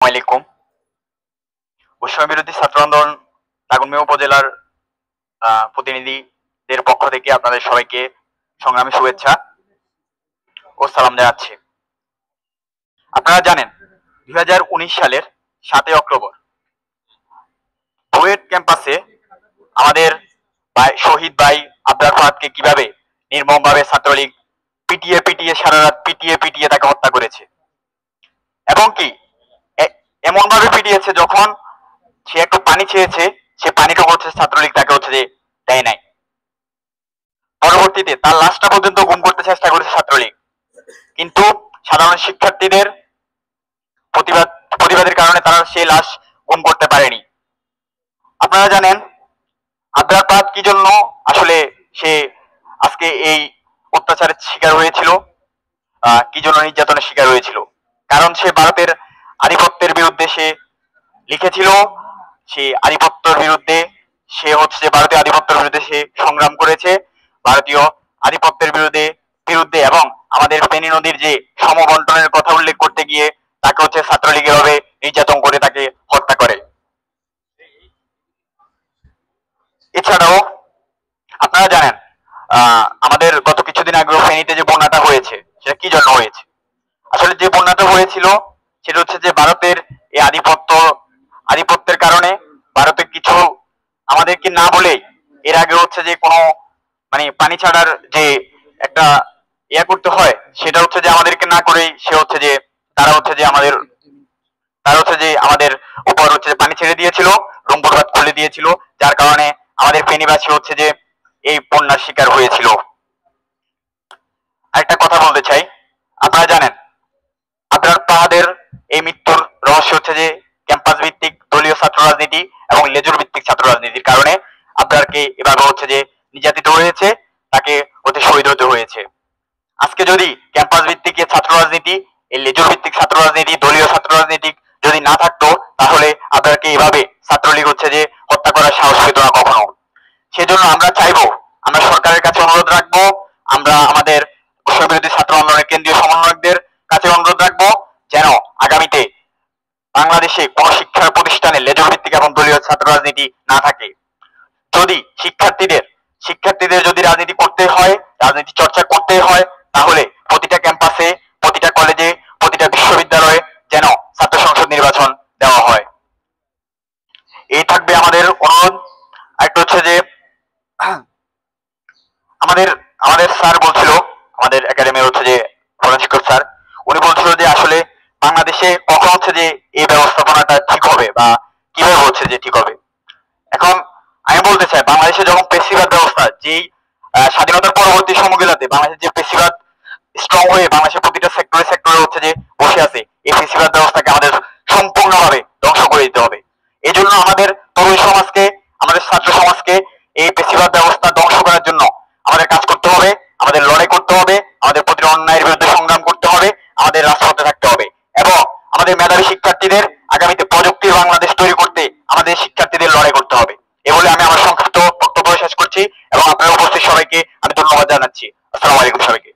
আলাইকুম। বৈষম্য বিরোধী ছাত্র আন্দোলন লাগুনমিয়া উপজেলার প্রতিনিধিদের পক্ষ থেকে আপনাদের সবাইকে সংগ্রামী শুভেচ্ছা ও সালাম জানাচ্ছি। আপনারা জানেন 2019 সালের 7ই অক্টোবর বুয়েট ক্যাম্পাসে আমাদের শহীদ ভাই আবরার ফাহাদকে কিভাবে নির্মমভাবে ছাত্রলীগ পিটিয়ে সারা রাত পিটিয়ে তাকে হত্যা করেছে এবং কি এমন ভাবে পিটিয়েছে যখন সে একটু পানি চেয়েছে, সে পানিটুকু হচ্ছে ছাত্রলীগ তাকে হচ্ছে যে দেয় নাই। পরবর্তীতে তার লাশটা পর্যন্ত গুম করতে চেষ্টা করেছে ছাত্রলীগ, কিন্তু সাধারণ শিক্ষার্থীদের প্রতিবাদের কারণে তারা সেই লাশ গুম করতে পারেনি। আপনারা জানেন আবরার ফাহাদ কি জন্য আসলে সে আজকে এই অত্যাচারের শিকার হয়েছিল, কি জন্য নির্যাতনের শিকার হয়েছিল। কারণ সে ভারতের আধিপত্যের বিরুদ্ধে সে লিখেছিল, সে আধিপত্যের বিরুদ্ধে সে হচ্ছে যে ভারতীয় আধিপত্যের বিরুদ্ধে সে সংগ্রাম করেছে, ভারতীয় আধিপত্যের বিরুদ্ধে এবং আমাদের ফেনী নদীর যে সমবন্টনের কথা উল্লেখ করতে গিয়ে তাকে হচ্ছে ছাত্রলীগের ভাবে নির্যাতন করে তাকে হত্যা করে। এছাড়াও আপনারা জানেন আমাদের গত কিছুদিন আগে ফেনীতে যে বন্যাটা হয়েছে সেটা কি জন্য হয়েছে। আসলে যে বন্যাটা হয়েছিল সেটা হচ্ছে যে ভারতের এই আধিপত্যের কারণে ভারতের কিছু আমাদেরকে না বলে এর আগে হচ্ছে যে কোনো মানে পানি ছাড়ার যে একটা করতে হয় সেটা হচ্ছে যে আমাদেরকে না করেই সে হচ্ছে যে তারা হচ্ছে যে আমাদের উপর হচ্ছে পানি ছেড়ে দিয়েছিল, রংপুর বাঁধ খুলে দিয়েছিল, যার কারণে আমাদের ফেনীবাসী হচ্ছে যে এই বন্যার শিকার হয়েছিল। আরেকটা কথা বলতে চাই, আপনারা জানেন আবরার ফাহাদের এই মৃত্যুর রহস্য হচ্ছে যে ক্যাম্পাস ভিত্তিক দলীয় ছাত্র রাজনীতি এবং লেজুর ভিত্তিক ছাত্র রাজনীতির কারণে আবরারকে এভাবে হচ্ছে যে নির্যাতিত হয়েছে, তাকে হতে শহীদ হতে হয়েছে। আজকে যদি ক্যাম্পাস ভিত্তিক ছাত্র রাজনীতি, এই লেজুর ভিত্তিক ছাত্র রাজনীতি, দলীয় ছাত্র রাজনীতি যদি না থাকতো তাহলে আবরারকে এভাবে ছাত্রলীগ হচ্ছে যে হত্যা করার সাহস পেত না কখনো। সেজন্য আমরা চাইবো, আমরা সরকারের কাছে অনুরোধ রাখবো, আমরা আমাদের বৈষম্য বিরোধী ছাত্র আন্দোলনের কেন্দ্রীয় সমন্বয়কদের কাছে অনুরোধ রাখবো যেন আগামীতে বাংলাদেশে কোন শিক্ষা প্রতিষ্ঠানে লেজুর ভিত্তিক এবং দলীয় ছাত্র রাজনীতি না থাকে। যদি শিক্ষার্থীদের যদি রাজনীতি করতে হয়, রাজনীতি চর্চা করতে হয়, তাহলে প্রতিটা ক্যাম্পাসে, প্রতিটা কলেজে, প্রতিটা বিশ্ববিদ্যালয়ে যেন ছাত্র সংসদ নির্বাচন দেওয়া হয়। এই থাকবে আমাদের অনুরোধ। একটা হচ্ছে যে আমাদের আমাদের স্যার বলছিল, আমাদের একাডেমির হচ্ছে যে প্রধান শিক্ষক স্যার, উনি বলছিল যে আসলে বাংলাদেশে কখন হচ্ছে যে এই ব্যবস্থাপনাটা ঠিক হবে বা কিভাবে হচ্ছে যে ঠিক হবে। এখন আমি বলতে চাই বাংলাদেশে যখন পেশিবাদ ব্যবস্থা যেই স্বাধীনতার পরবর্তী সময়গুলোতে বাংলাদেশের যে পেশিবাদ স্ট্রং হয়ে বাংলাদেশের প্রতিটা সেক্টরে হচ্ছে যে বসে আছে, এই পেশিবাদ ব্যবস্থাকে আমাদের সম্পূর্ণভাবে ধ্বংস করে দিতে হবে। এই জন্য আমাদের তরুণ সমাজকে, আমাদের ছাত্র সমাজকে এই পেশিবাদ ব্যবস্থা ধ্বংস করার জন্য আমাদের কাজ করতে হবে, আমাদের লড়াই করতে হবে, আমাদের প্রতিটা অন্যায়ের বিরুদ্ধে সংগ্রাম করতে হবে, আমাদের রাজপথে থাকতে হবে এবং আমাদের মেধাবী শিক্ষার্থীদের আগামীতে প্রযুক্তির বাংলাদেশ তৈরি করতে আমাদের শিক্ষার্থীদের লড়াই করতে হবে। এ বলে আমি আমার সংক্ষিপ্ত বক্তব্য শেষ করছি এবং আপনার উপস্থিত সবাইকে আমি ধন্যবাদ জানাচ্ছি। আসসালামু আলাইকুম সবাইকে।